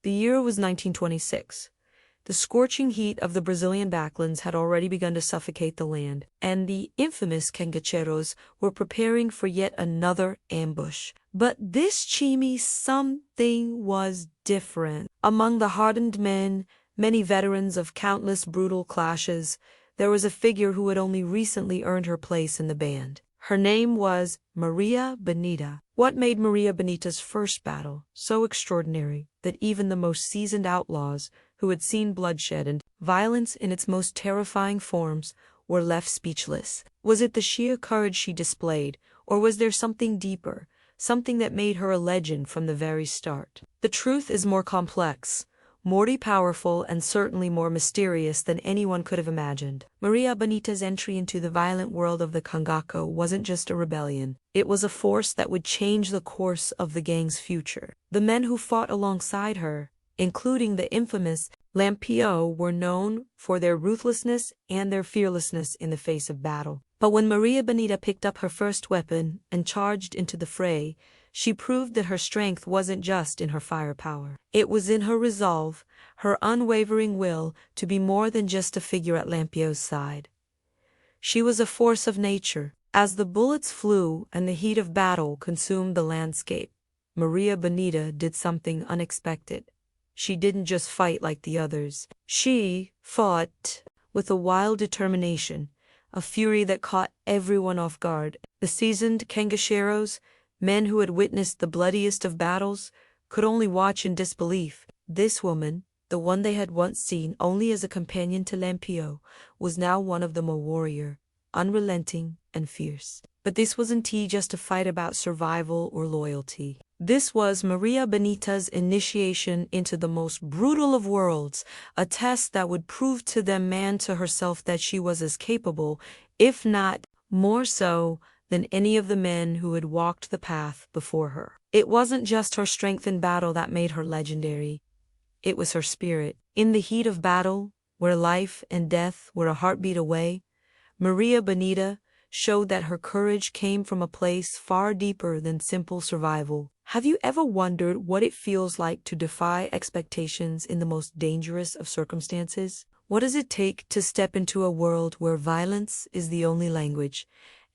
The year was 1926. The scorching heat of the Brazilian Backlands had already begun to suffocate the land, and the infamous cangaceiros were preparing for yet another ambush. But this chimmy something was different. Among the hardened men, many veterans of countless brutal clashes, there was a figure who had only recently earned her place in the band. Her name was Maria Bonita. What made Maria Bonita's first battle so extraordinary that even the most seasoned outlaws, who had seen bloodshed and violence in its most terrifying forms, were left speechless? Was it the sheer courage she displayed, or was there something deeper, something that made her a legend from the very start? The truth is more complex, more powerful, and certainly more mysterious than anyone could have imagined. Maria Bonita's entry into the violent world of the cangaceiros wasn't just a rebellion. It was a force that would change the course of the gang's future. The men who fought alongside her, including the infamous Lampião, were known for their ruthlessness and their fearlessness in the face of battle. But when Maria Bonita picked up her first weapon and charged into the fray, she proved that her strength wasn't just in her firepower. It was in her resolve, her unwavering will to be more than just a figure at Lampião's side. She was a force of nature. As the bullets flew and the heat of battle consumed the landscape, Maria Bonita did something unexpected. She didn't just fight like the others. She fought with a wild determination, a fury that caught everyone off guard. The seasoned cangaceiros, men who had witnessed the bloodiest of battles, could only watch in disbelief. This woman, the one they had once seen only as a companion to Lampião, was now one of them, a warrior, unrelenting and fierce. But this wasn't just a fight about survival or loyalty. This was Maria Bonita's initiation into the most brutal of worlds, a test that would prove to them and to herself that she was as capable, if not more so, than any of the men who had walked the path before her. It wasn't just her strength in battle that made her legendary. It was her spirit. In the heat of battle, where life and death were a heartbeat away, Maria Bonita showed that her courage came from a place far deeper than simple survival. Have you ever wondered what it feels like to defy expectations in the most dangerous of circumstances? What does it take to step into a world where violence is the only language,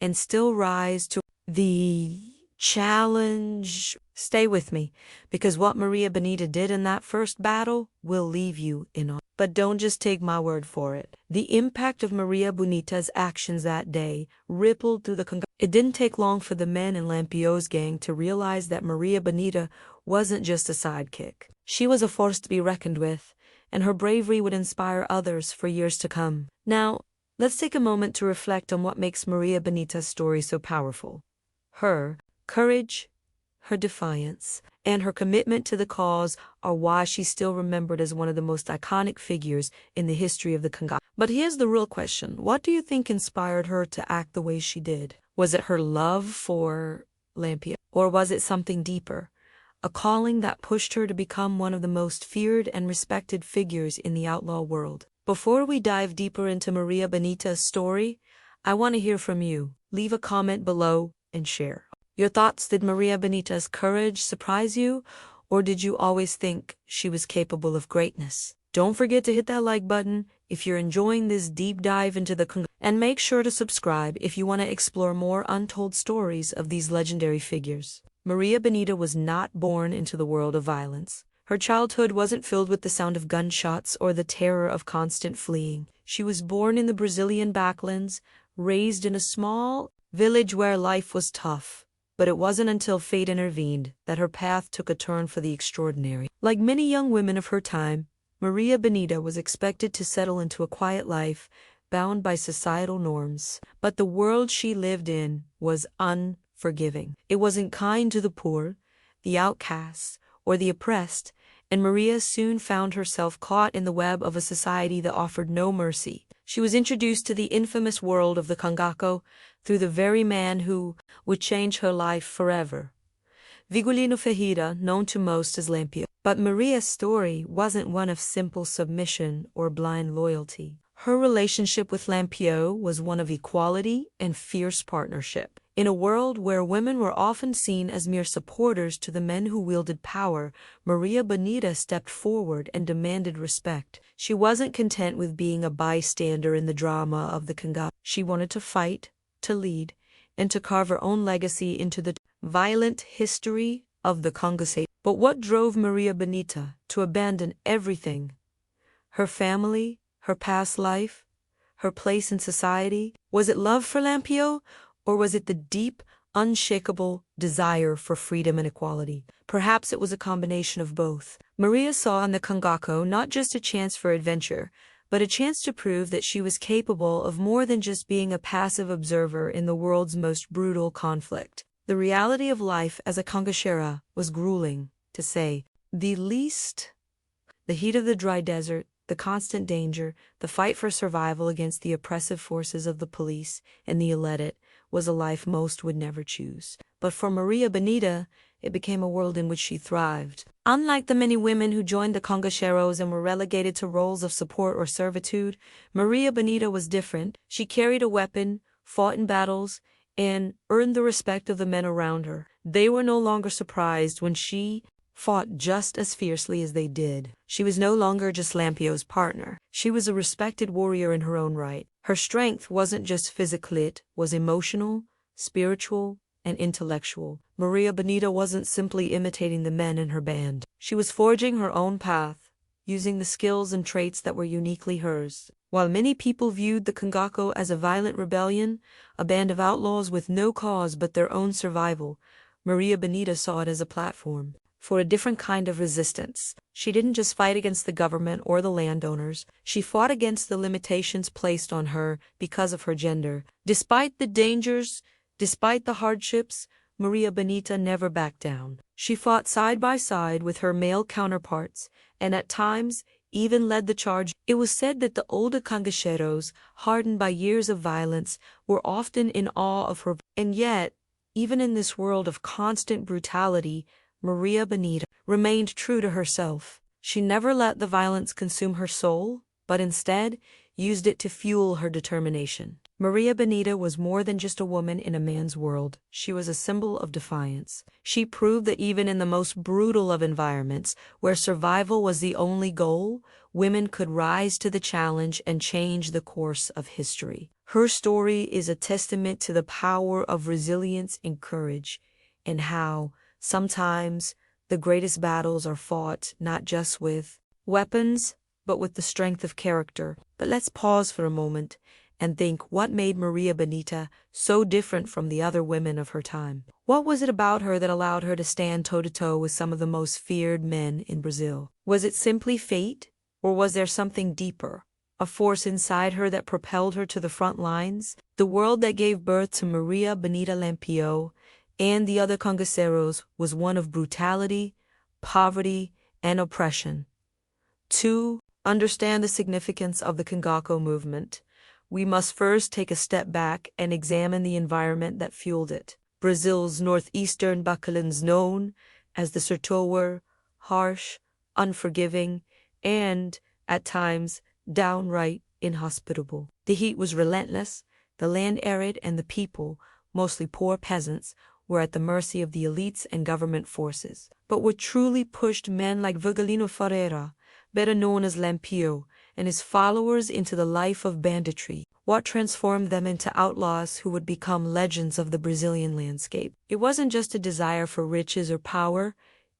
and still rise to the challenge? Stay with me, because what Maria Bonita did in that first battle will leave you in awe. But don't just take my word for it. The impact of Maria Bonita's actions that day rippled through the congregation. It didn't take long for the men in Lampião's gang to realize that Maria Bonita wasn't just a sidekick. She was a force to be reckoned with, and her bravery would inspire others for years to come. Now, let's take a moment to reflect on what makes Maria Bonita's story so powerful. Her courage, her defiance, and her commitment to the cause are why she's still remembered as one of the most iconic figures in the history of the cangaceiros. But here's the real question. What do you think inspired her to act the way she did? Was it her love for Lampião? Or was it something deeper? A calling that pushed her to become one of the most feared and respected figures in the outlaw world? Before we dive deeper into Maria Bonita's story, I want to hear from you. Leave a comment below and share your thoughts. Did Maria Bonita's courage surprise you, or did you always think she was capable of greatness? Don't forget to hit that like button if you're enjoying this deep dive into the cangaceiros, and make sure to subscribe if you want to explore more untold stories of these legendary figures. Maria Bonita was not born into the world of violence. Her childhood wasn't filled with the sound of gunshots or the terror of constant fleeing. She was born in the Brazilian Backlands, raised in a small village where life was tough. But it wasn't until fate intervened that her path took a turn for the extraordinary. Like many young women of her time, Maria Bonita was expected to settle into a quiet life, bound by societal norms. But the world she lived in was unforgiving. It wasn't kind to the poor, the outcasts, or the oppressed, and Maria soon found herself caught in the web of a society that offered no mercy. She was introduced to the infamous world of the cangaceiros through the very man who would change her life forever, Vigolino Ferreira, known to most as Lampião. But Maria's story wasn't one of simple submission or blind loyalty. Her relationship with Lampião was one of equality and fierce partnership. In a world where women were often seen as mere supporters to the men who wielded power, Maria Bonita stepped forward and demanded respect. She wasn't content with being a bystander in the drama of the Cangaceiros. She wanted to fight, to lead, and to carve her own legacy into the violent history of the cangaceiros. But what drove Maria Bonita to abandon everything? Her family, her past life, her place in society? Was it love for Lampião, or was it the deep, unshakable desire for freedom and equality? Perhaps it was a combination of both. Maria saw in the cangaceiros not just a chance for adventure, but a chance to prove that she was capable of more than just being a passive observer in the world's most brutal conflict. The reality of life as a cangaceira was grueling, to say the least. The heat of the dry desert, the constant danger, the fight for survival against the oppressive forces of the police and the elite was a life most would never choose. But for Maria Bonita, it became a world in which she thrived. Unlike the many women who joined the cangaceiros and were relegated to roles of support or servitude, Maria Bonita was different. She carried a weapon, fought in battles, and earned the respect of the men around her. They were no longer surprised when she fought just as fiercely as they did. She was no longer just Lampião's partner. She was a respected warrior in her own right. Her strength wasn't just physical, it was emotional, spiritual, and intellectual. Maria Bonita wasn't simply imitating the men in her band. She was forging her own path, using the skills and traits that were uniquely hers. While many people viewed the cangaceiros as a violent rebellion, a band of outlaws with no cause but their own survival, Maria Bonita saw it as a platform for a different kind of resistance. She didn't just fight against the government or the landowners, she fought against the limitations placed on her because of her gender. Despite the dangers, despite the hardships, Maria Bonita never backed down. She fought side by side with her male counterparts, and at times even led the charge. It was said that the older cangaceiros, hardened by years of violence, were often in awe of her. And yet, even in this world of constant brutality, Maria Bonita remained true to herself. She never let the violence consume her soul, but instead used it to fuel her determination. Maria Bonita was more than just a woman in a man's world. She was a symbol of defiance. She proved that even in the most brutal of environments, where survival was the only goal, women could rise to the challenge and change the course of history. Her story is a testament to the power of resilience and courage, and how sometimes the greatest battles are fought not just with weapons, but with the strength of character. But let's pause for a moment and think, what made Maria Bonita so different from the other women of her time? What was it about her that allowed her to stand toe-to-toe with some of the most feared men in Brazil? Was it simply fate, or was there something deeper, a force inside her that propelled her to the front lines? The world that gave birth to Maria Bonita Lampião and the other cangaceiros was one of brutality, poverty, and oppression. To understand the significance of the cangaceiros movement, we must first take a step back and examine the environment that fueled it. Brazil's northeastern Backlands, known as the Sertão, were harsh, unforgiving, and, at times, downright inhospitable. The heat was relentless, the land arid, and the people, mostly poor peasants, were at the mercy of the elites and government forces. But what truly pushed men like Virgilino Ferreira, better known as Lampião, and his followers into the life of banditry? What transformed them into outlaws who would become legends of the Brazilian landscape? It wasn't just a desire for riches or power,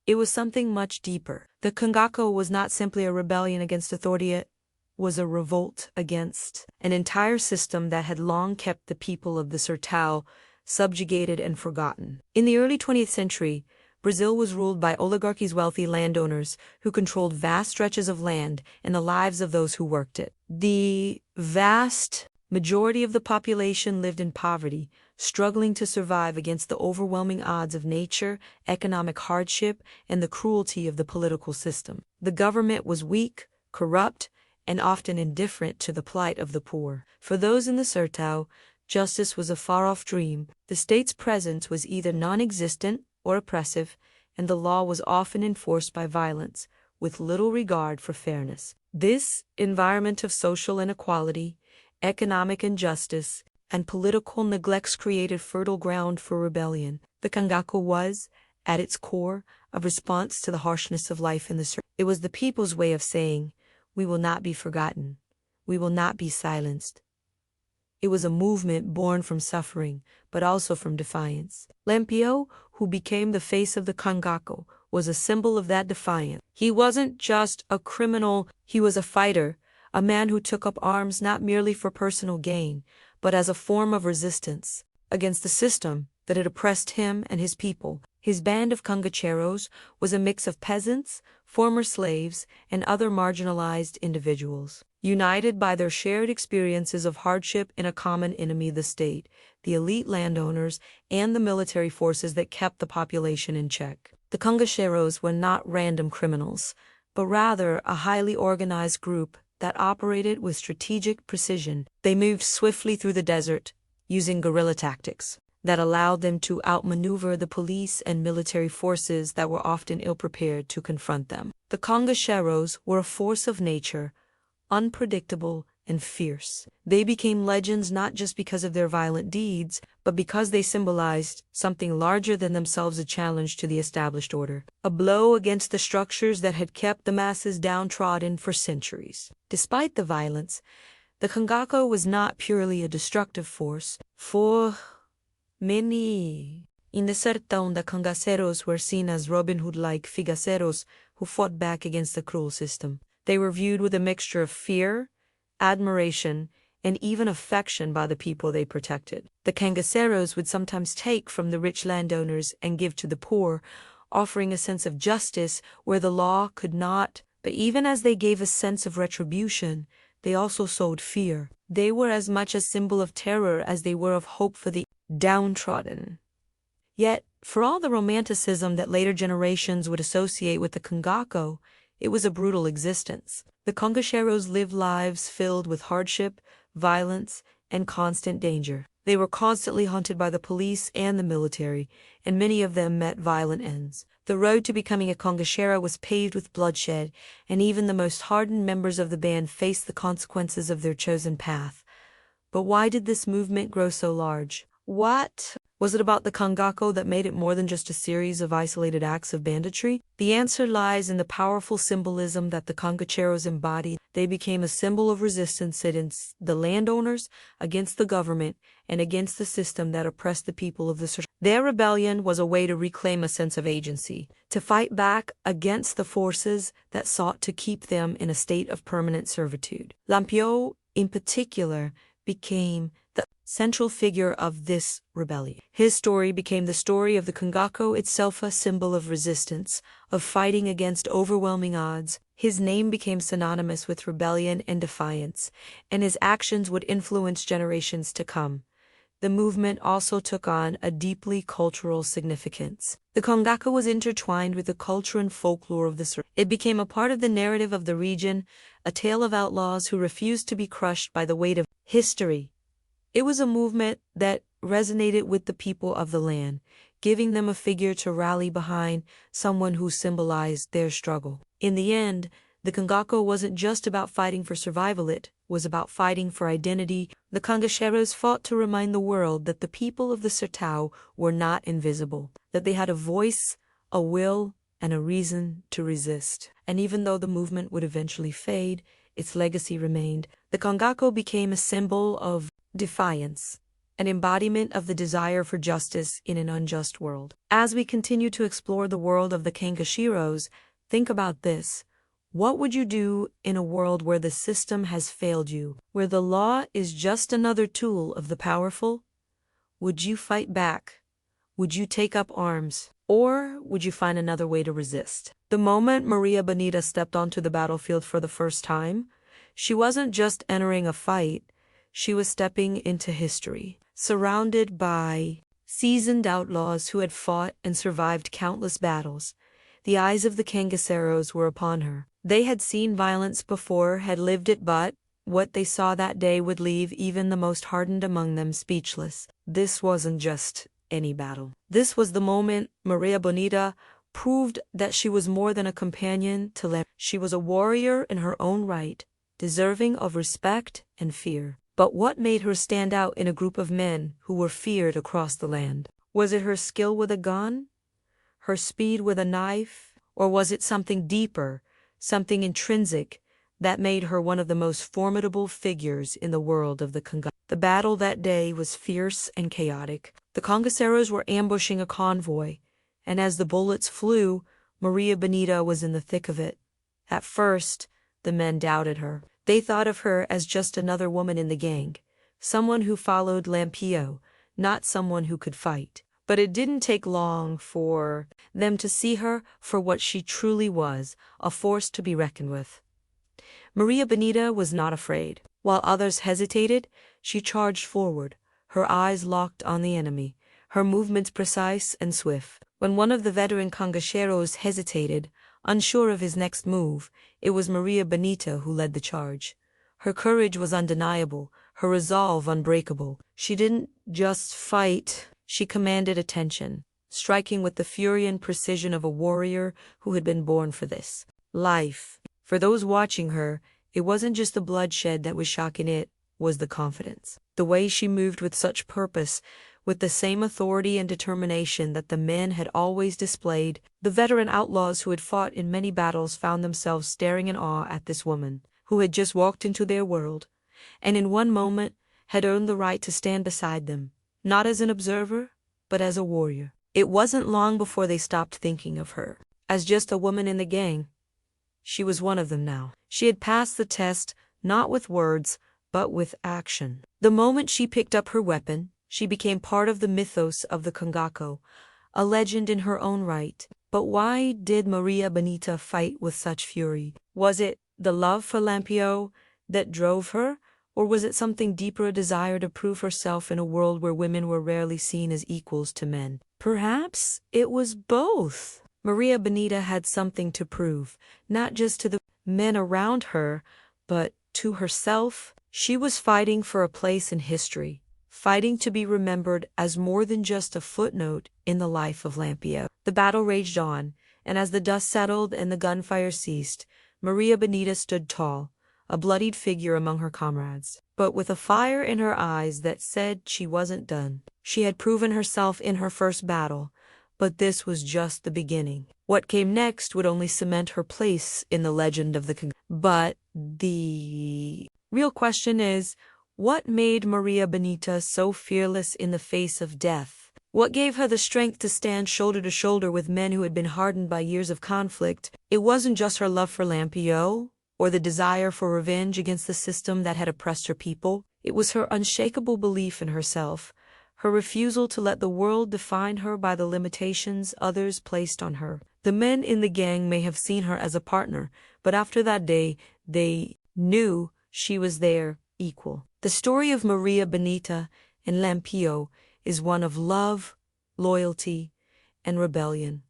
it was something much deeper. The cangaceiros was not simply a rebellion against authority, it was a revolt against an entire system that had long kept the people of the Sertão subjugated and forgotten. In the early 20th century, Brazil was ruled by oligarchies, wealthy landowners who controlled vast stretches of land and the lives of those who worked it. The vast majority of the population lived in poverty, struggling to survive against the overwhelming odds of nature, economic hardship, and the cruelty of the political system. The government was weak, corrupt, and often indifferent to the plight of the poor. For those in the Sertão, justice was a far-off dream. The state's presence was either non-existent or oppressive, and the law was often enforced by violence, with little regard for fairness. This environment of social inequality, economic injustice, and political neglects created fertile ground for rebellion. The cangacao was, at its core, a response to the harshness of life in the street. It was the people's way of saying, "We will not be forgotten. We will not be silenced." It was a movement born from suffering, but also from defiance. Lampião, who became the face of the cangacao, was a symbol of that defiance. He wasn't just a criminal, he was a fighter, a man who took up arms not merely for personal gain, but as a form of resistance against the system that had oppressed him and his people. His band of cangaceiros was a mix of peasants, former slaves, and other marginalized individuals, united by their shared experiences of hardship in a common enemy, the state, the elite landowners, and the military forces that kept the population in check. The cangaceiros were not random criminals, but rather a highly organized group that operated with strategic precision. They moved swiftly through the desert, using guerrilla tactics that allowed them to outmaneuver the police and military forces that were often ill-prepared to confront them. The cangaceiros were a force of nature, unpredictable and fierce. They became legends not just because of their violent deeds, but because they symbolized something larger than themselves, a challenge to the established order, a blow against the structures that had kept the masses downtrodden for centuries. Despite the violence, the cangacao was not purely a destructive force. For many in the sertão, the cangaceiros were seen as Robin Hood-like figaceiros who fought back against the cruel system. They were viewed with a mixture of fear, admiration, and even affection by the people they protected. The cangaceiros would sometimes take from the rich landowners and give to the poor, offering a sense of justice where the law could not. But even as they gave a sense of retribution, they also sowed fear. They were as much a symbol of terror as they were of hope for the downtrodden. Yet, for all the romanticism that later generations would associate with the cangacao, it was a brutal existence. The cangaceiros lived lives filled with hardship, violence, and constant danger. They were constantly hunted by the police and the military, and many of them met violent ends. The road to becoming a cangaceiro was paved with bloodshed, and even the most hardened members of the band faced the consequences of their chosen path. But why did this movement grow so large? What was it about the cangacao that made it more than just a series of isolated acts of banditry? The answer lies in the powerful symbolism that the cangaceiros embodied. They became a symbol of resistance against the landowners, against the government, and against the system that oppressed the people of the Sertão. Their rebellion was a way to reclaim a sense of agency, to fight back against the forces that sought to keep them in a state of permanent servitude. Lampião, in particular, became the central figure of this rebellion. His story became the story of the cangacao itself, a symbol of resistance, of fighting against overwhelming odds. His name became synonymous with rebellion and defiance, and his actions would influence generations to come. The movement also took on a deeply cultural significance. The cangacao was intertwined with the culture and folklore of the Sertão. It became a part of the narrative of the region, a tale of outlaws who refused to be crushed by the weight of history. It was a movement that resonated with the people of the land, giving them a figure to rally behind, someone who symbolized their struggle. In the end, the cangacao wasn't just about fighting for survival, it was about fighting for identity. The cangaceiros fought to remind the world that the people of the Sertão were not invisible, that they had a voice, a will, and a reason to resist. And even though the movement would eventually fade, its legacy remained. The cangacao became a symbol of defiance, an embodiment of the desire for justice in an unjust world. As we continue to explore the world of the cangaceiros, think about this. What would you do in a world where the system has failed you, where the law is just another tool of the powerful? Would you fight back? Would you take up arms? Or would you find another way to resist? The moment Maria Bonita stepped onto the battlefield for the first time, she wasn't just entering a fight, she was stepping into history, surrounded by seasoned outlaws who had fought and survived countless battles. The eyes of the cangaceiros were upon her. They had seen violence before, had lived it, but what they saw that day would leave even the most hardened among them speechless. This wasn't just any battle. This was the moment Maria Bonita proved that she was more than a companion to Lampião. She was a warrior in her own right, deserving of respect and fear. But what made her stand out in a group of men who were feared across the land? Was it her skill with a gun? Her speed with a knife? Or was it something deeper, something intrinsic, that made her one of the most formidable figures in the world of the cangaceiros? The battle that day was fierce and chaotic. The cangaceiros were ambushing a convoy, and as the bullets flew, Maria Bonita was in the thick of it. At first, the men doubted her. They thought of her as just another woman in the gang, someone who followed Lampião, not someone who could fight. But it didn't take long for them to see her for what she truly was, a force to be reckoned with. Maria Bonita was not afraid. While others hesitated, she charged forward, her eyes locked on the enemy, her movements precise and swift. When one of the veteran cangaceiros hesitated, unsure of his next move, it was Maria Bonita who led the charge. Her courage was undeniable, her resolve unbreakable. She didn't just fight, she commanded attention, striking with the fury and precision of a warrior who had been born for this life. For those watching her, it wasn't just the bloodshed that was shocking, it was the confidence. The way she moved with such purpose, with the same authority and determination that the men had always displayed. The veteran outlaws who had fought in many battles found themselves staring in awe at this woman, who had just walked into their world, and in one moment had earned the right to stand beside them, not as an observer, but as a warrior. It wasn't long before they stopped thinking of her as just a woman in the gang. She was one of them now. She had passed the test, not with words, but with action. The moment she picked up her weapon, she became part of the mythos of the cangaceiros, a legend in her own right. But why did Maria Bonita fight with such fury? Was it the love for Lampião that drove her, or was it something deeper, a desire to prove herself in a world where women were rarely seen as equals to men? Perhaps it was both. Maria Bonita had something to prove, not just to the men around her, but to herself. She was fighting for a place in history, fighting to be remembered as more than just a footnote in the life of Lampião. The battle raged on, and as the dust settled and the gunfire ceased, Maria Bonita stood tall, a bloodied figure among her comrades, but with a fire in her eyes that said she wasn't done. She had proven herself in her first battle, but this was just the beginning. What came next would only cement her place in the legend of the cangaceiros. But the real question is, what made Maria Bonita so fearless in the face of death? What gave her the strength to stand shoulder to shoulder with men who had been hardened by years of conflict? It wasn't just her love for Lampião, or the desire for revenge against the system that had oppressed her people. It was her unshakable belief in herself, her refusal to let the world define her by the limitations others placed on her. The men in the gang may have seen her as a partner, but after that day, they knew she was their equal. The story of Maria Bonita and Lampião is one of love, loyalty, and rebellion,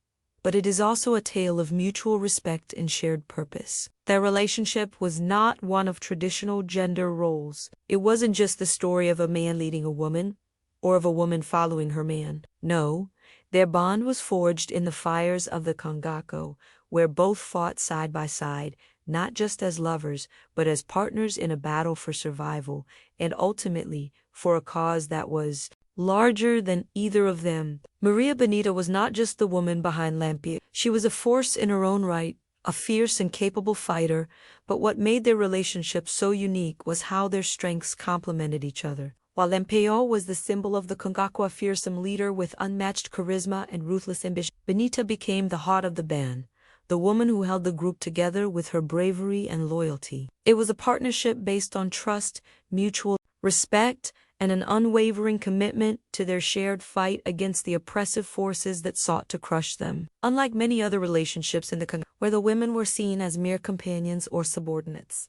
but it is also a tale of mutual respect and shared purpose. Their relationship was not one of traditional gender roles. It wasn't just the story of a man leading a woman, or of a woman following her man. No, their bond was forged in the fires of the cangaceiros, where both fought side by side, not just as lovers, but as partners in a battle for survival, and ultimately for a cause that was larger than either of them. Maria Bonita was not just the woman behind Lampião. She was a force in her own right, a fierce and capable fighter, but what made their relationship so unique was how their strengths complemented each other. While Lampião was the symbol of the cangaceiros, a fearsome leader with unmatched charisma and ruthless ambition, Bonita became the heart of the band, the woman who held the group together with her bravery and loyalty. It was a partnership based on trust, mutual respect, and an unwavering commitment to their shared fight against the oppressive forces that sought to crush them. Unlike many other relationships in the cangaceiros, where the women were seen as mere companions or subordinates,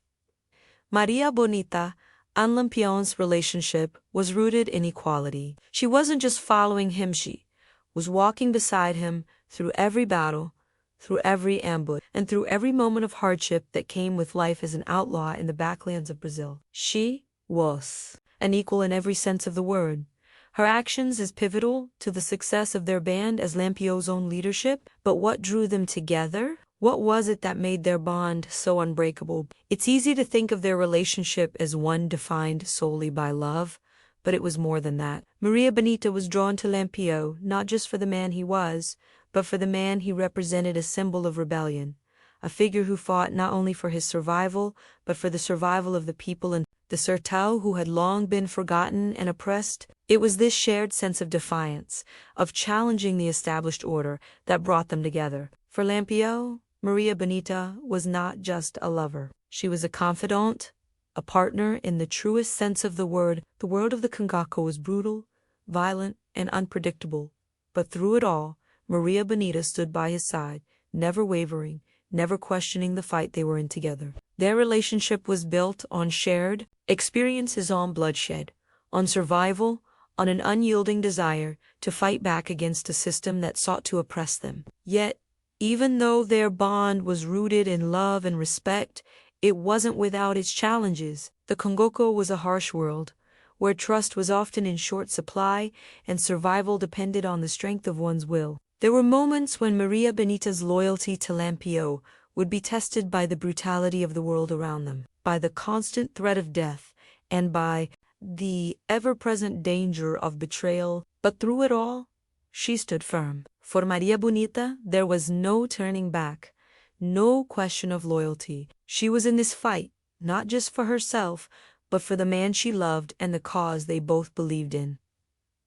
Maria Bonita and Lampião's relationship was rooted in equality. She wasn't just following him, she was walking beside him through every battle, through every ambush, and through every moment of hardship that came with life as an outlaw in the Backlands of Brazil. She was an equal in every sense of the word. Her actions as pivotal to the success of their band as Lampião's own leadership, but what drew them together What was it that made their bond so unbreakable? It's easy to think of their relationship as one defined solely by love, but it was more than that. Maria Bonita was drawn to Lampião not just for the man he was, but for the man he represented, a symbol of rebellion, a figure who fought not only for his survival, but for the survival of the people in the Sertão who had long been forgotten and oppressed. It was this shared sense of defiance, of challenging the established order, that brought them together. For Lampião, Maria Bonita was not just a lover. She was a confidant, a partner in the truest sense of the word. The world of the cangaceiros was brutal, violent, and unpredictable. But through it all, Maria Bonita stood by his side, never wavering, never questioning the fight they were in together. Their relationship was built on shared experiences, on bloodshed, on survival, on an unyielding desire to fight back against a system that sought to oppress them. Yet, even though their bond was rooted in love and respect, it wasn't without its challenges. The Cangaceiros was a harsh world, where trust was often in short supply and survival depended on the strength of one's will. There were moments when Maria Bonita's loyalty to Lampião would be tested by the brutality of the world around them, by the constant threat of death, and by the ever-present danger of betrayal. But through it all, she stood firm. For Maria Bonita, there was no turning back, no question of loyalty. She was in this fight, not just for herself, but for the man she loved and the cause they both believed in.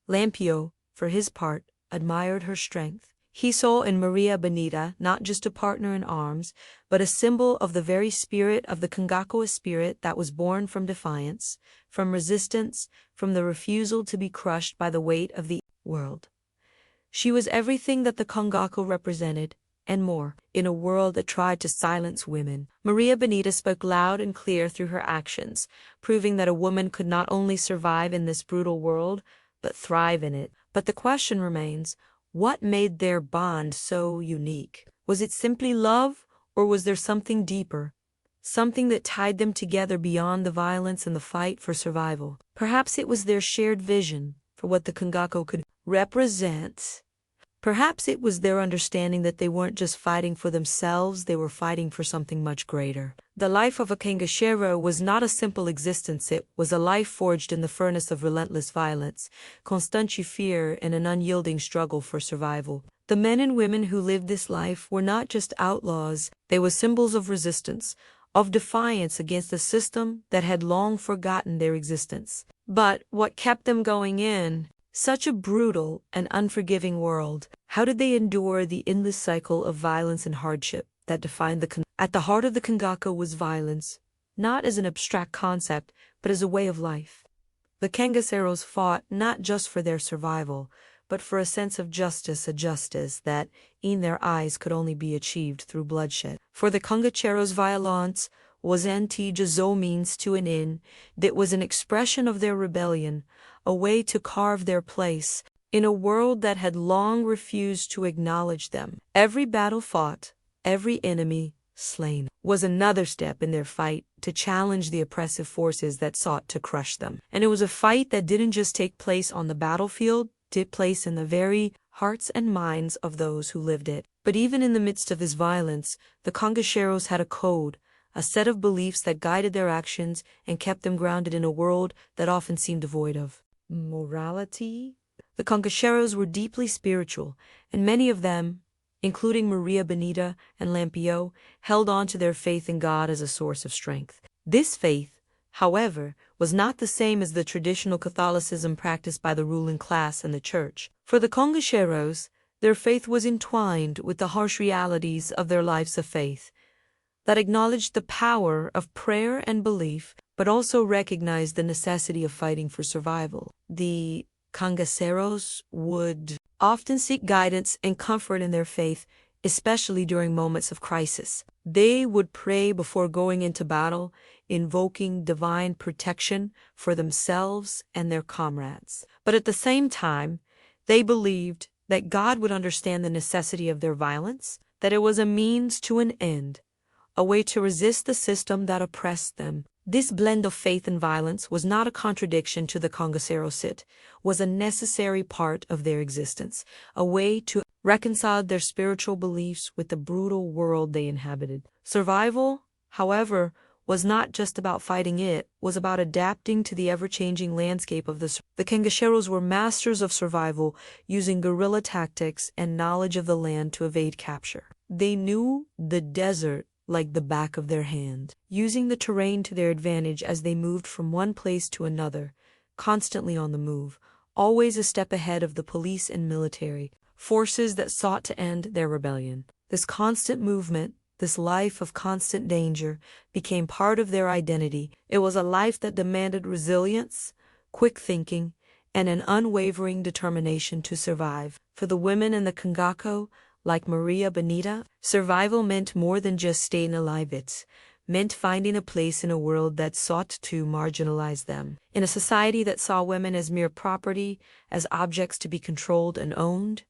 Lampião, for his part, admired her strength. He saw in Maria Bonita not just a partner in arms, but a symbol of the very spirit of the cangaceiros spirit that was born from defiance, from resistance, from the refusal to be crushed by the weight of the world. She was everything that the cangaceiros represented, and more, in a world that tried to silence women. Maria Bonita spoke loud and clear through her actions, proving that a woman could not only survive in this brutal world, but thrive in it. But the question remains, what made their bond so unique? Was it simply love, or was there something deeper, something that tied them together beyond the violence and the fight for survival? Perhaps it was their shared vision for what the cangaceiros could represent. Perhaps it was their understanding that they weren't just fighting for themselves, they were fighting for something much greater. The life of a cangaceiro was not a simple existence, it was a life forged in the furnace of relentless violence, constant fear, and an unyielding struggle for survival. The men and women who lived this life were not just outlaws, they were symbols of resistance, of defiance against a system that had long forgotten their existence. But what kept them going in such a brutal and unforgiving world? How did they endure the endless cycle of violence and hardship that defined the At the heart of the cangaceiros was violence, not as an abstract concept, but as a way of life. The cangaceiros fought not just for their survival, but for a sense of justice, a justice that, in their eyes, could only be achieved through bloodshed. For the cangaceiros, violence was anti-jazo, means to an end, that was an expression of their rebellion, a way to carve their place in a world that had long refused to acknowledge them. Every battle fought, every enemy slain, was another step in their fight to challenge the oppressive forces that sought to crush them. And it was a fight that didn't just take place on the battlefield, it took place in the very hearts and minds of those who lived it. But even in the midst of this violence, the cangaceiros had a code, a set of beliefs that guided their actions and kept them grounded in a world that often seemed devoid of morality. The cangaceiros were deeply spiritual, and many of them, including Maria Bonita and Lampião, held on to their faith in God as a source of strength. This faith, however, was not the same as the traditional Catholicism practiced by the ruling class and the church. For the cangaceiros, their faith was entwined with the harsh realities of their lives of faith, that acknowledged the power of prayer and belief, but also recognized the necessity of fighting for survival. The cangaceiros would often seek guidance and comfort in their faith, especially during moments of crisis. They would pray before going into battle, invoking divine protection for themselves and their comrades. But at the same time, they believed that God would understand the necessity of their violence, that it was a means to an end, a way to resist the system that oppressed them. This blend of faith and violence was not a contradiction to the cangaceiros. It was a necessary part of their existence, a way to reconcile their spiritual beliefs with the brutal world they inhabited. Survival, however, was not just about fighting, it was about adapting to the ever-changing landscape of the cangaceiros were masters of survival, using guerrilla tactics and knowledge of the land to evade capture. They knew the desert like the back of their hand, using the terrain to their advantage as they moved from one place to another, constantly on the move, always a step ahead of the police and military forces that sought to end their rebellion. This constant movement, this life of constant danger, became part of their identity. It was a life that demanded resilience, quick thinking, and an unwavering determination to survive. For the women in the cangaceiros, like Maria Bonita, survival meant more than just staying alive. It meant finding a place in a world that sought to marginalize them. In a society that saw women as mere property, as objects to be controlled and owned,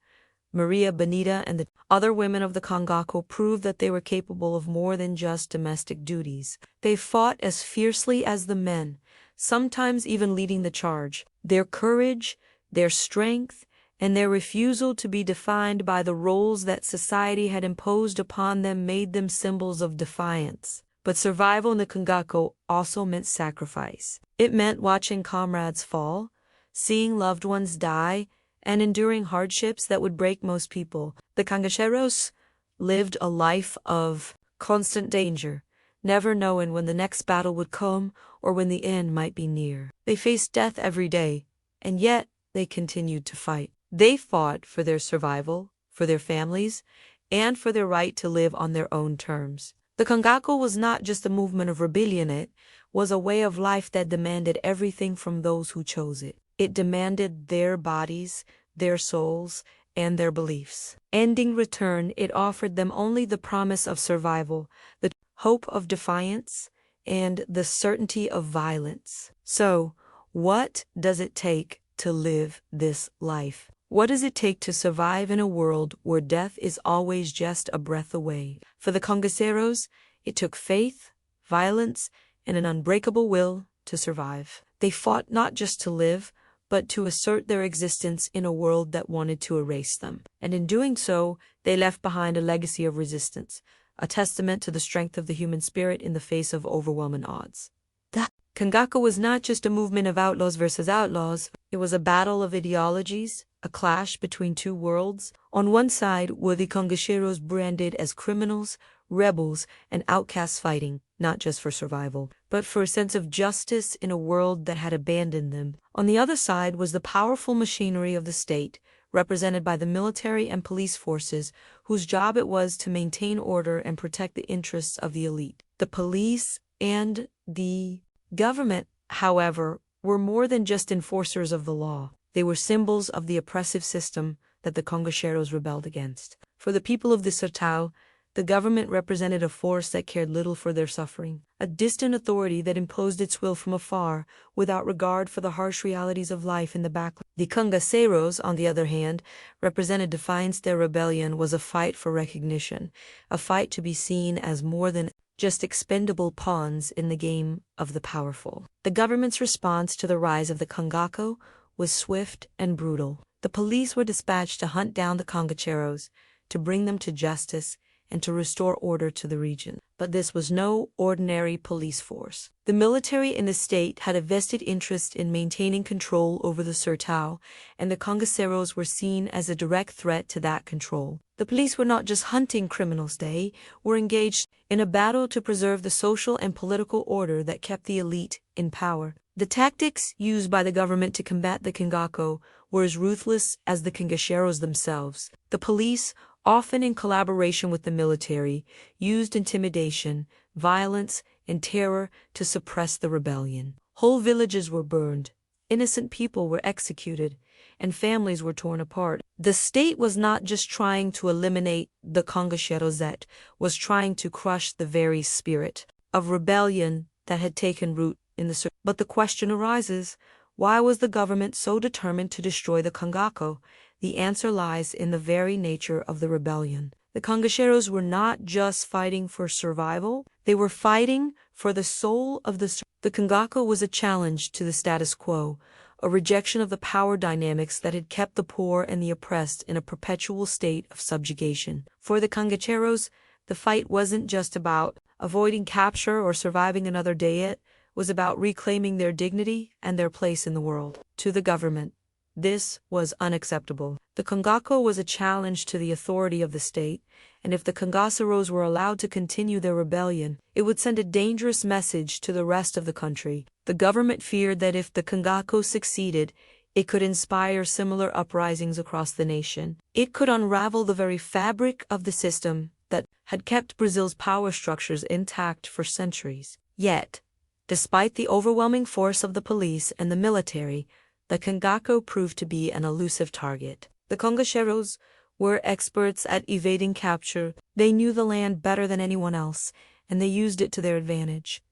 Maria Bonita and the other women of the cangaceiros proved that they were capable of more than just domestic duties. They fought as fiercely as the men, sometimes even leading the charge. Their courage, their strength, and their refusal to be defined by the roles that society had imposed upon them made them symbols of defiance. But survival in the cangaceiros also meant sacrifice. It meant watching comrades fall, seeing loved ones die, and enduring hardships that would break most people. The cangaceiros lived a life of constant danger, never knowing when the next battle would come or when the end might be near. They faced death every day, and yet they continued to fight. They fought for their survival, for their families, and for their right to live on their own terms. The cangaceiros was not just a movement of rebellion, it was a way of life that demanded everything from those who chose it. It demanded their bodies, their souls, and their beliefs. And in return, it offered them only the promise of survival, the hope of defiance, and the certainty of violence. So, what does it take to live this life? What does it take to survive in a world where death is always just a breath away? For the cangaceiros, it took faith, violence, and an unbreakable will to survive. They fought not just to live, but to assert their existence in a world that wanted to erase them. And in doing so, they left behind a legacy of resistance, a testament to the strength of the human spirit in the face of overwhelming odds. The cangaceiros was not just a movement of outlaws versus outlaws, it was a battle of ideologies, a clash between two worlds. On one side were the cangaceiros branded as criminals, rebels, and outcasts fighting, not just for survival, but for a sense of justice in a world that had abandoned them. On the other side was the powerful machinery of the state, represented by the military and police forces, whose job it was to maintain order and protect the interests of the elite. The police and the government, however, were more than just enforcers of the law. They were symbols of the oppressive system that the cangaceiros rebelled against. For the people of the sertão, the government represented a force that cared little for their suffering, a distant authority that imposed its will from afar without regard for the harsh realities of life in the backlands. The cangaceiros, on the other hand, represented defiance. Their rebellion was a fight for recognition, a fight to be seen as more than just expendable pawns in the game of the powerful. The government's response to the rise of the cangaceiros was swift and brutal. The police were dispatched to hunt down the cangaceiros, to bring them to justice, and to restore order to the region. But this was no ordinary police force. The military and the state had a vested interest in maintaining control over the sertão, and the cangaceiros were seen as a direct threat to that control. The police were not just hunting criminals, they were engaged in a battle to preserve the social and political order that kept the elite in power. The tactics used by the government to combat the cangaceiros were as ruthless as the cangaceiros themselves. The police, often in collaboration with the military, used intimidation, violence, and terror to suppress the rebellion. Whole villages were burned, innocent people were executed, and families were torn apart. The state was not just trying to eliminate the cangaceiros, it was trying to crush the very spirit of rebellion that had taken root in the sertão. But the question arises, why was the government so determined to destroy the cangaceiros? The answer lies in the very nature of the rebellion. The cangaceiros were not just fighting for survival, they were fighting for the soul of the cangacao was a challenge to the status quo, a rejection of the power dynamics that had kept the poor and the oppressed in a perpetual state of subjugation. For the cangaceiros, the fight wasn't just about avoiding capture or surviving another day, it was about reclaiming their dignity and their place in the world. To the government, this was unacceptable. The cangacao was a challenge to the authority of the state, and if the cangaceiros were allowed to continue their rebellion, it would send a dangerous message to the rest of the country. The government feared that if the cangacao succeeded, it could inspire similar uprisings across the nation. It could unravel the very fabric of the system that had kept Brazil's power structures intact for centuries. Yet, despite the overwhelming force of the police and the military, the cangacao proved to be an elusive target. The cangaceiros were experts at evading capture. They knew the land better than anyone else, and they used it to their advantage,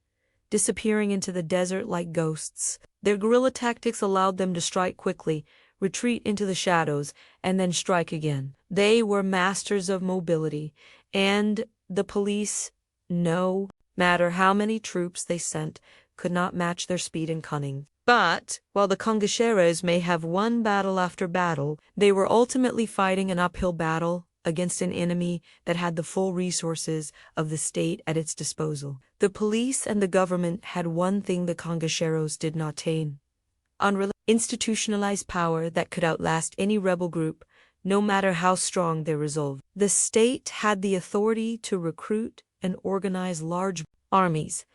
disappearing into the desert like ghosts. Their guerrilla tactics allowed them to strike quickly, retreat into the shadows, and then strike again. They were masters of mobility, and the police, no matter how many troops they sent, could not match their speed and cunning. But, while the cangaceiros may have won battle after battle, they were ultimately fighting an uphill battle against an enemy that had the full resources of the state at its disposal. The police and the government had one thing the cangaceiros did not attain: institutionalized power that could outlast any rebel group, no matter how strong their resolve. The state had the authority to recruit and organize large armies,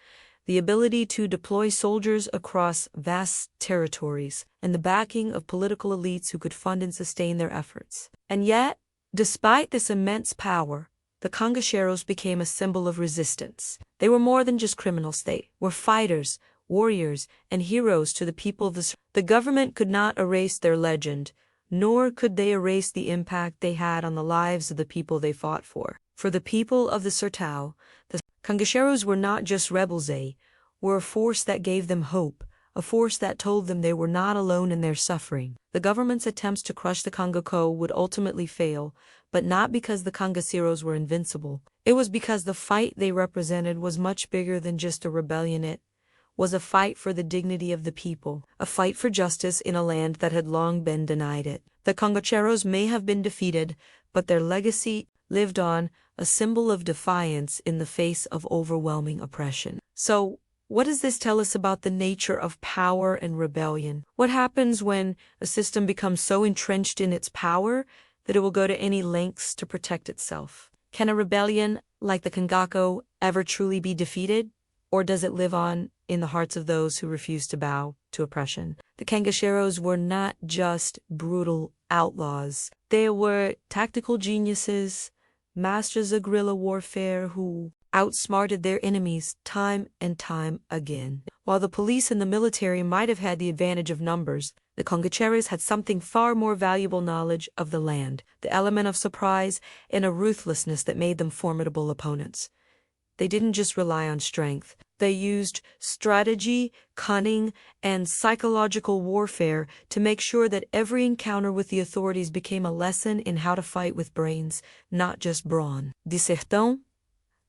the ability to deploy soldiers across vast territories, and the backing of political elites who could fund and sustain their efforts. And yet, despite this immense power, the cangaceiros became a symbol of resistance. They were more than just criminals. They were fighters, warriors, and heroes to the people of the government could not erase their legend, nor could they erase the impact they had on the lives of the people they fought for. For the people of the Sertão, the cangaceiros were not just rebels, they were a force that gave them hope, a force that told them they were not alone in their suffering. The government's attempts to crush the cangacao would ultimately fail, but not because the cangaceiros were invincible. It was because the fight they represented was much bigger than just a rebellion. It was a fight for the dignity of the people, a fight for justice in a land that had long been denied it. The cangaceiros may have been defeated, but their legacy lived on, a symbol of defiance in the face of overwhelming oppression. So, what does this tell us about the nature of power and rebellion? What happens when a system becomes so entrenched in its power that it will go to any lengths to protect itself? Can a rebellion like the cangacao ever truly be defeated? Or does it live on in the hearts of those who refuse to bow to oppression? The cangaceiros were not just brutal outlaws. They were tactical geniuses, masters of guerrilla warfare who outsmarted their enemies time and time again. While the police and the military might have had the advantage of numbers, the cangaceiros had something far more valuable: knowledge of the land, the element of surprise, and a ruthlessness that made them formidable opponents. They didn't just rely on strength. They used strategy, cunning, and psychological warfare to make sure that every encounter with the authorities became a lesson in how to fight with brains, not just brawn. The Sertão,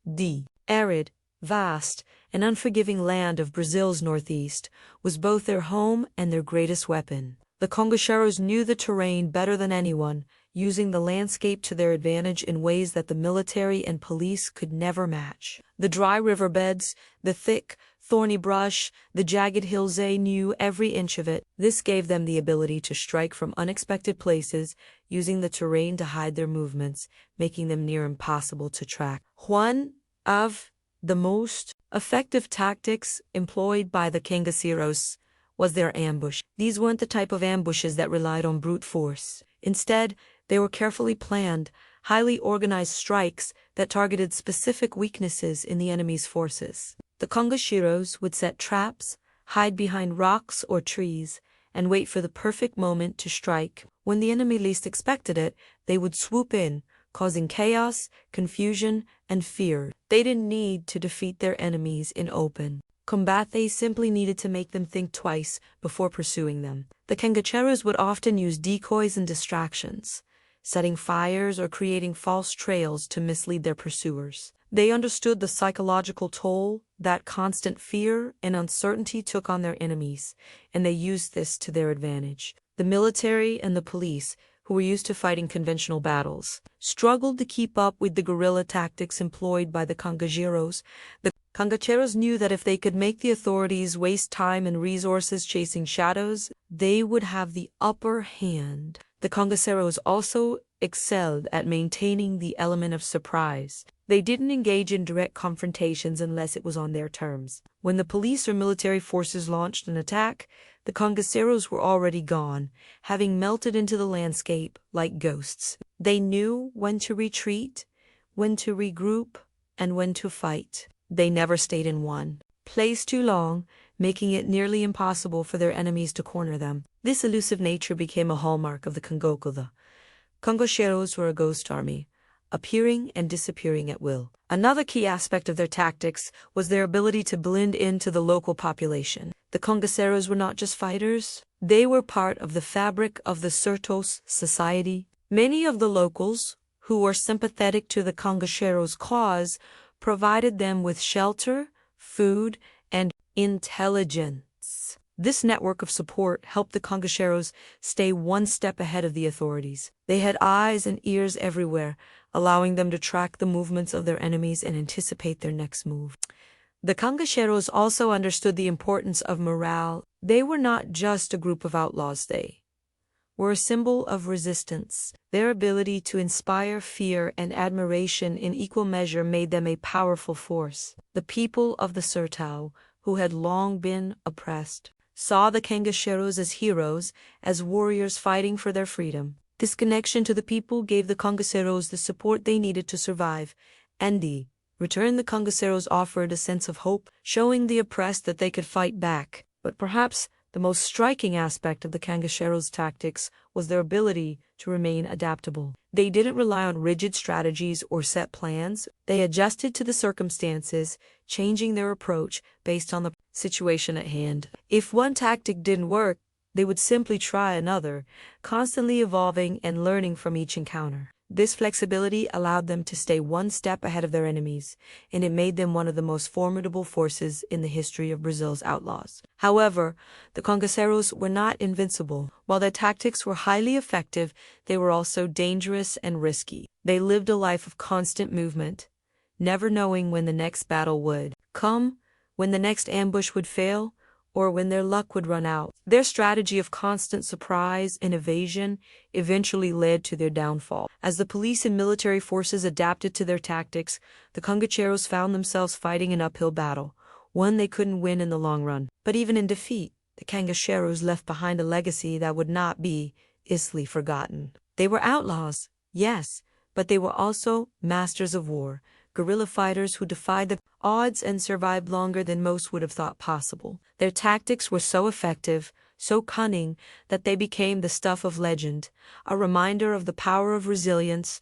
the arid, vast, and unforgiving land of Brazil's northeast, was both their home and their greatest weapon. The cangaceiros knew the terrain better than anyone, using the landscape to their advantage in ways that the military and police could never match. The dry riverbeds, the thick, thorny brush, the jagged hills, they knew every inch of it. This gave them the ability to strike from unexpected places, using the terrain to hide their movements, making them near impossible to track. One of the most effective tactics employed by the cangaceiros was their ambush. These weren't the type of ambushes that relied on brute force. Instead, they were carefully planned, highly organized strikes that targeted specific weaknesses in the enemy's forces. The cangaceiros would set traps, hide behind rocks or trees, and wait for the perfect moment to strike. When the enemy least expected it, they would swoop in, causing chaos, confusion, and fear. They didn't need to defeat their enemies in open combat. They simply needed to make them think twice before pursuing them. The cangaceiros would often use decoys and distractions, setting fires or creating false trails to mislead their pursuers. They understood the psychological toll that constant fear and uncertainty took on their enemies, and they used this to their advantage. The military and the police, who were used to fighting conventional battles, struggled to keep up with the guerrilla tactics employed by the cangaceiros. The cangaceiros knew that if they could make the authorities waste time and resources chasing shadows, they would have the upper hand. The cangaceiros also excelled at maintaining the element of surprise. They didn't engage in direct confrontations unless it was on their terms. When the police or military forces launched an attack, the cangaceiros were already gone, having melted into the landscape like ghosts. They knew when to retreat, when to regroup, and when to fight. They never stayed in one place too long, making it nearly impossible for their enemies to corner them. This elusive nature became a hallmark of the Cangoco. The cangaceiros were a ghost army, appearing and disappearing at will. Another key aspect of their tactics was their ability to blend into the local population. The cangaceiros were not just fighters, they were part of the fabric of the Certos society. Many of the locals, who were sympathetic to the cangaceiros' cause, provided them with shelter, food, and intelligence. This network of support helped the cangaceiros stay one step ahead of the authorities. They had eyes and ears everywhere, allowing them to track the movements of their enemies and anticipate their next move. The cangaceiros also understood the importance of morale. They were not just a group of outlaws, they were a symbol of resistance. Their ability to inspire fear and admiration in equal measure made them a powerful force. The people of the Sertão, who had long been oppressed, saw the cangaceiros as heroes, as warriors fighting for their freedom. This connection to the people gave the cangaceiros the support they needed to survive, and in return the cangaceiros offered a sense of hope, showing the oppressed that they could fight back. But perhaps the most striking aspect of the cangaceiros' tactics was their ability to remain adaptable. They didn't rely on rigid strategies or set plans. They adjusted to the circumstances, changing their approach based on the situation at hand. If one tactic didn't work, they would simply try another, constantly evolving and learning from each encounter. This flexibility allowed them to stay one step ahead of their enemies, and it made them one of the most formidable forces in the history of Brazil's outlaws. However, the cangaceiros were not invincible. While their tactics were highly effective, they were also dangerous and risky. They lived a life of constant movement, never knowing when the next battle would come, when the next ambush would fail, or when their luck would run out. Their strategy of constant surprise and evasion eventually led to their downfall. As the police and military forces adapted to their tactics, the cangaceiros found themselves fighting an uphill battle, one they couldn't win in the long run. But even in defeat, the cangaceiros left behind a legacy that would not be easily forgotten. They were outlaws, yes, but they were also masters of war, guerrilla fighters who defied the odds and survived longer than most would have thought possible. Their tactics were so effective, so cunning, that they became the stuff of legend, a reminder of the power of resilience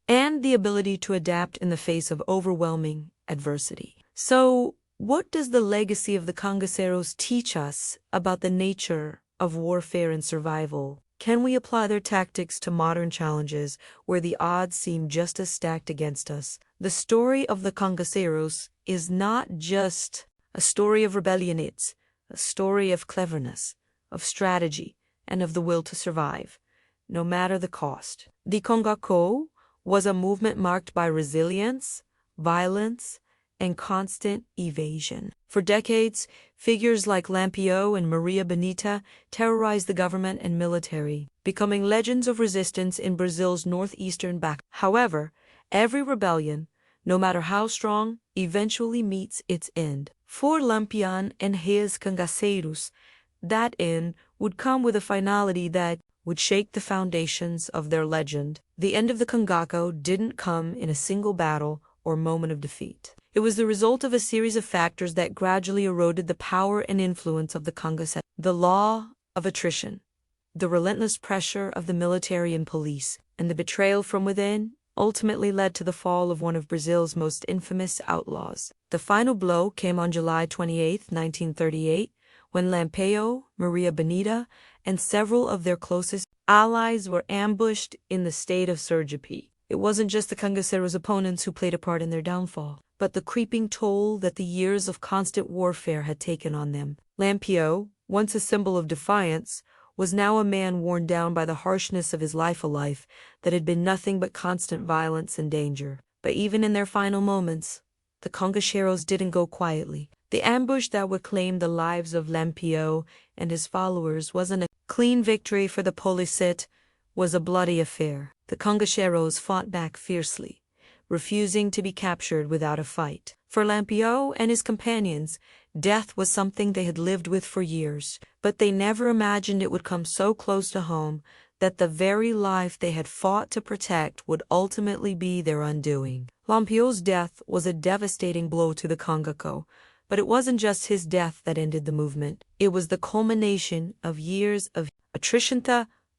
and the ability to adapt in the face of overwhelming adversity. So, what does the legacy of the cangaceiros teach us about the nature of warfare and survival? Can we apply their tactics to modern challenges where the odds seem just as stacked against us? The story of the cangaceiros is not just a story of rebellion, it's a story of cleverness, of strategy, and of the will to survive, no matter the cost. The Cangaço was a movement marked by resilience, violence, and constant evasion. For decades, figures like Lampião and Maria Bonita terrorized the government and military, becoming legends of resistance in Brazil's northeastern back. However, every rebellion, no matter how strong, eventually meets its end. For Lampião and his cangaceiros, that end would come with a finality that would shake the foundations of their legend. The end of the Cangaço didn't come in a single battle or moment of defeat. It was the result of a series of factors that gradually eroded the power and influence of the cangaceiros. The law of attrition, the relentless pressure of the military and police, and the betrayal from within ultimately led to the fall of one of Brazil's most infamous outlaws. The final blow came on July 28, 1938, when Lampião, Maria Bonita, and several of their closest allies were ambushed in the state of Sergipe. It wasn't just the cangaceiros' opponents who played a part in their downfall, but the creeping toll that the years of constant warfare had taken on them. Lampião, once a symbol of defiance, was now a man worn down by the harshness of his life, a life that had been nothing but constant violence and danger. But even in their final moments, the cangaceiros didn't go quietly. The ambush that would claim the lives of Lampião and his followers wasn't a clean victory for the Policet, was a bloody affair. The cangaceiros fought back fiercely, refusing to be captured without a fight. For Lampião and his companions, death was something they had lived with for years, but they never imagined it would come so close to home that the very life they had fought to protect would ultimately be their undoing. Lampião's death was a devastating blow to the Cangacô, but it wasn't just his death that ended the movement. It was the culmination of years of attrition,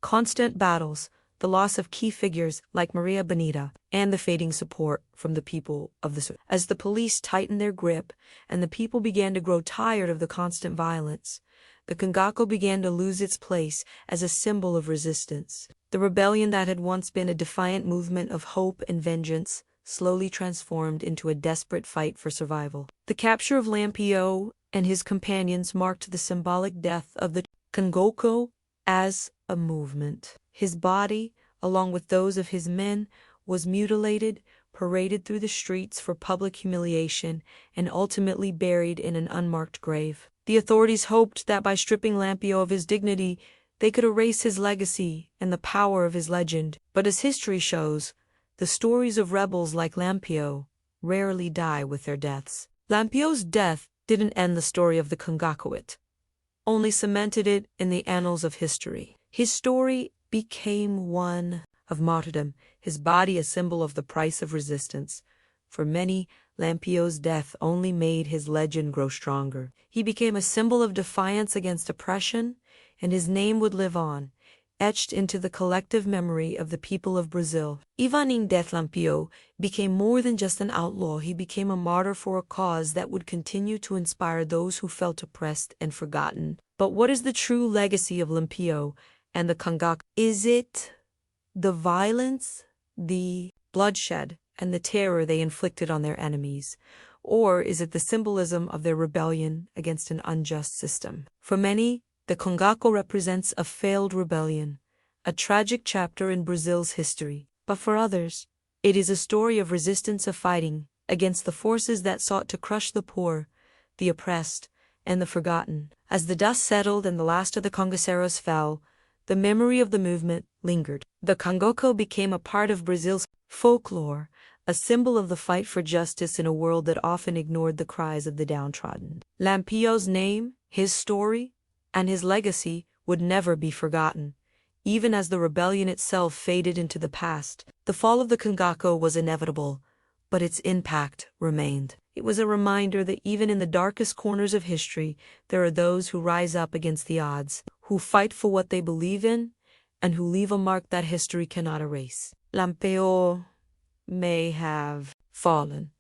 constant battles, the loss of key figures like Maria Bonita, and the fading support from the people of the... As the police tightened their grip and the people began to grow tired of the constant violence, the Cangacô began to lose its place as a symbol of resistance. The rebellion that had once been a defiant movement of hope and vengeance slowly transformed into a desperate fight for survival. The capture of Lampião and his companions marked the symbolic death of the Cangacô as a movement. His body, along with those of his men, was mutilated, paraded through the streets for public humiliation, and ultimately buried in an unmarked grave. The authorities hoped that by stripping Lampião of his dignity, they could erase his legacy and the power of his legend. But as history shows, the stories of rebels like Lampião rarely die with their deaths. Lampião's death didn't end the story of the Cangacô, only cemented it in the annals of history. His story became one of martyrdom, his body a symbol of the price of resistance. For many, Lampião's death only made his legend grow stronger. He became a symbol of defiance against oppression, and his name would live on, etched into the collective memory of the people of Brazil. Even in death, Lampião became more than just an outlaw. He became a martyr for a cause that would continue to inspire those who felt oppressed and forgotten. But what is the true legacy of Lampião and the Cangacô? Is it the violence, the bloodshed, and the terror they inflicted on their enemies? Or is it the symbolism of their rebellion against an unjust system? For many, the Cangacô represents a failed rebellion, a tragic chapter in Brazil's history. But for others, it is a story of resistance, of fighting against the forces that sought to crush the poor, the oppressed, and the forgotten. As the dust settled and the last of the cangaceiros fell, the memory of the movement lingered. The Cangacô became a part of Brazil's folklore, a symbol of the fight for justice in a world that often ignored the cries of the downtrodden. Lampião's name, his story, and his legacy would never be forgotten. Even as the rebellion itself faded into the past, the fall of the Cangacô was inevitable, but its impact remained. It was a reminder that even in the darkest corners of history, there are those who rise up against the odds, who fight for what they believe in, and who leave a mark that history cannot erase. Lampião may have fallen,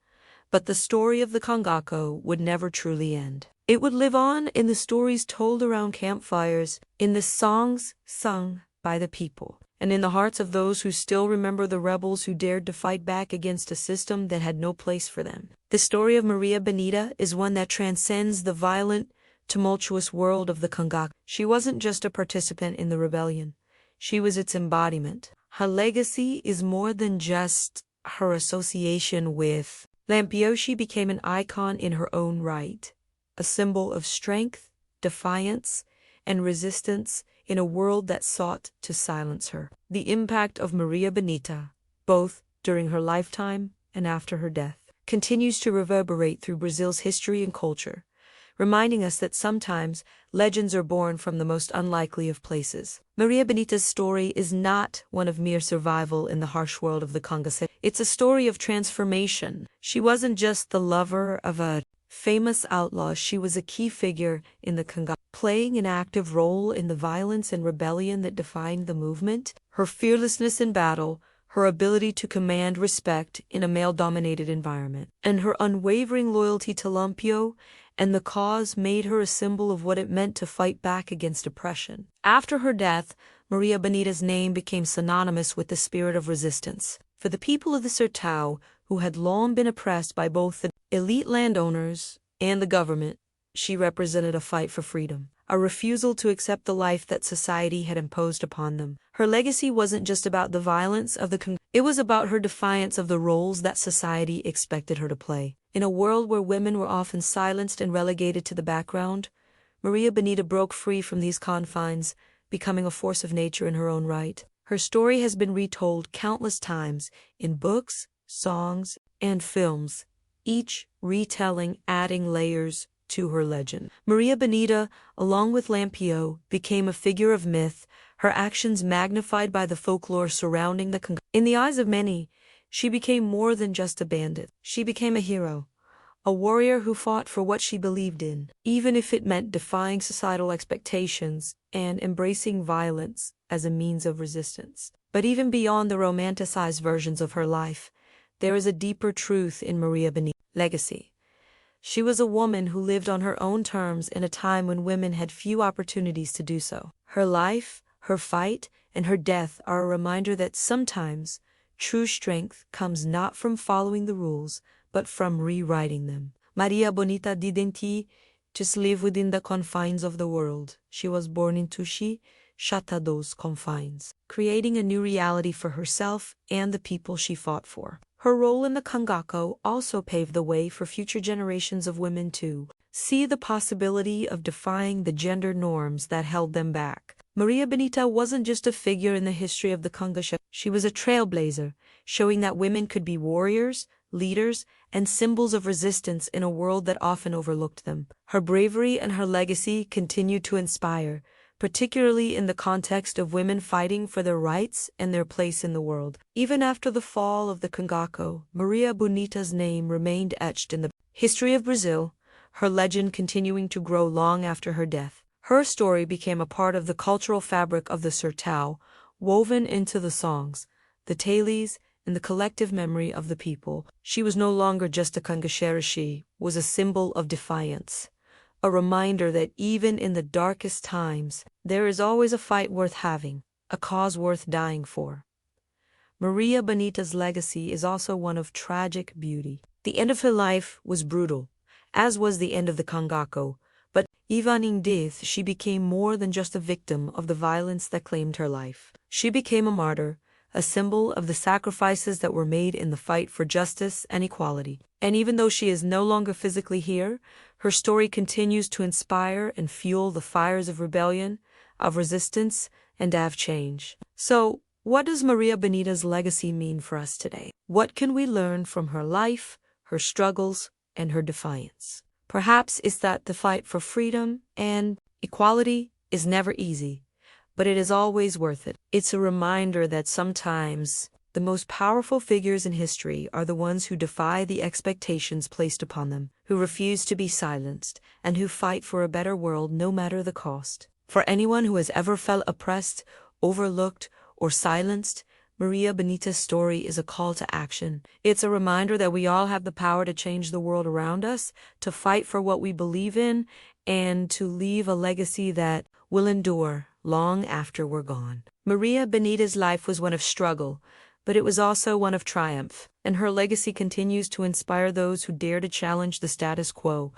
but the story of the Cangacô would never truly end. It would live on in the stories told around campfires, in the songs sung by the people, and in the hearts of those who still remember the rebels who dared to fight back against a system that had no place for them. The story of Maria Bonita is one that transcends the violent, tumultuous world of the Cangacô. She wasn't just a participant in the rebellion. She was its embodiment. Her legacy is more than just her association with Lampião. She became an icon in her own right, a symbol of strength, defiance, and resistance in a world that sought to silence her. The impact of Maria Bonita, both during her lifetime and after her death, continues to reverberate through Brazil's history and culture, reminding us that sometimes legends are born from the most unlikely of places. Maria Bonita's story is not one of mere survival in the harsh world of the cangaceiros. It's a story of transformation. She wasn't just the lover of a famous outlaw, she was a key figure in the Cangacô, playing an active role in the violence and rebellion that defined the movement. Her fearlessness in battle, her ability to command respect in a male-dominated environment, and her unwavering loyalty to Lampião and the cause made her a symbol of what it meant to fight back against oppression. After her death, Maria Bonita's name became synonymous with the spirit of resistance. For the people of the Sertão, who had long been oppressed by both the elite landowners and the government, she represented a fight for freedom, a refusal to accept the life that society had imposed upon them. Her legacy wasn't just about the violence of the it was about her defiance of the roles that society expected her to play. In a world where women were often silenced and relegated to the background, Maria Bonita broke free from these confines, becoming a force of nature in her own right. Her story has been retold countless times in books, songs, and films, each retelling adding layers to her legend. Maria Bonita, along with Lampião, became a figure of myth, her actions magnified by the folklore surrounding the In the eyes of many, she became more than just a bandit. She became a hero, a warrior who fought for what she believed in, even if it meant defying societal expectations and embracing violence as a means of resistance. But even beyond the romanticized versions of her life, there is a deeper truth in Maria Bonita's legacy. She was a woman who lived on her own terms in a time when women had few opportunities to do so. Her life, her fight, and her death are a reminder that sometimes true strength comes not from following the rules, but from rewriting them. Maria Bonita didn't just live within the confines of the world. She was born into those confines, creating a new reality for herself and the people she fought for. Her role in the Cangaço also paved the way for future generations of women to see the possibility of defying the gender norms that held them back. Maria Bonita wasn't just a figure in the history of the Cangaço. She was a trailblazer, showing that women could be warriors, leaders, and symbols of resistance in a world that often overlooked them. Her bravery and her legacy continue to inspire, particularly in the context of women fighting for their rights and their place in the world. Even after the fall of the Cangaço, Maria Bonita's name remained etched in the history of Brazil, her legend continuing to grow long after her death. Her story became a part of the cultural fabric of the Sertão, woven into the songs, the tales, and the collective memory of the people. She was no longer just a cangaceira, she was a symbol of defiance, a reminder that even in the darkest times, there is always a fight worth having, a cause worth dying for. Maria Bonita's legacy is also one of tragic beauty. The end of her life was brutal, as was the end of the Cangaço, but even in death she became more than just a victim of the violence that claimed her life. She became a martyr, a symbol of the sacrifices that were made in the fight for justice and equality. And even though she is no longer physically here, her story continues to inspire and fuel the fires of rebellion, of resistance, and of change. So, what does Maria Bonita's legacy mean for us today? What can we learn from her life, her struggles, and her defiance? Perhaps it's that the fight for freedom and equality is never easy, but it is always worth it. It's a reminder that sometimes the most powerful figures in history are the ones who defy the expectations placed upon them, who refuse to be silenced, and who fight for a better world no matter the cost. For anyone who has ever felt oppressed, overlooked, or silenced, Maria Bonita's story is a call to action. It's a reminder that we all have the power to change the world around us, to fight for what we believe in, and to leave a legacy that will endure long after we're gone. Maria Bonita's life was one of struggle, but it was also one of triumph, and her legacy continues to inspire those who dare to challenge the status quo.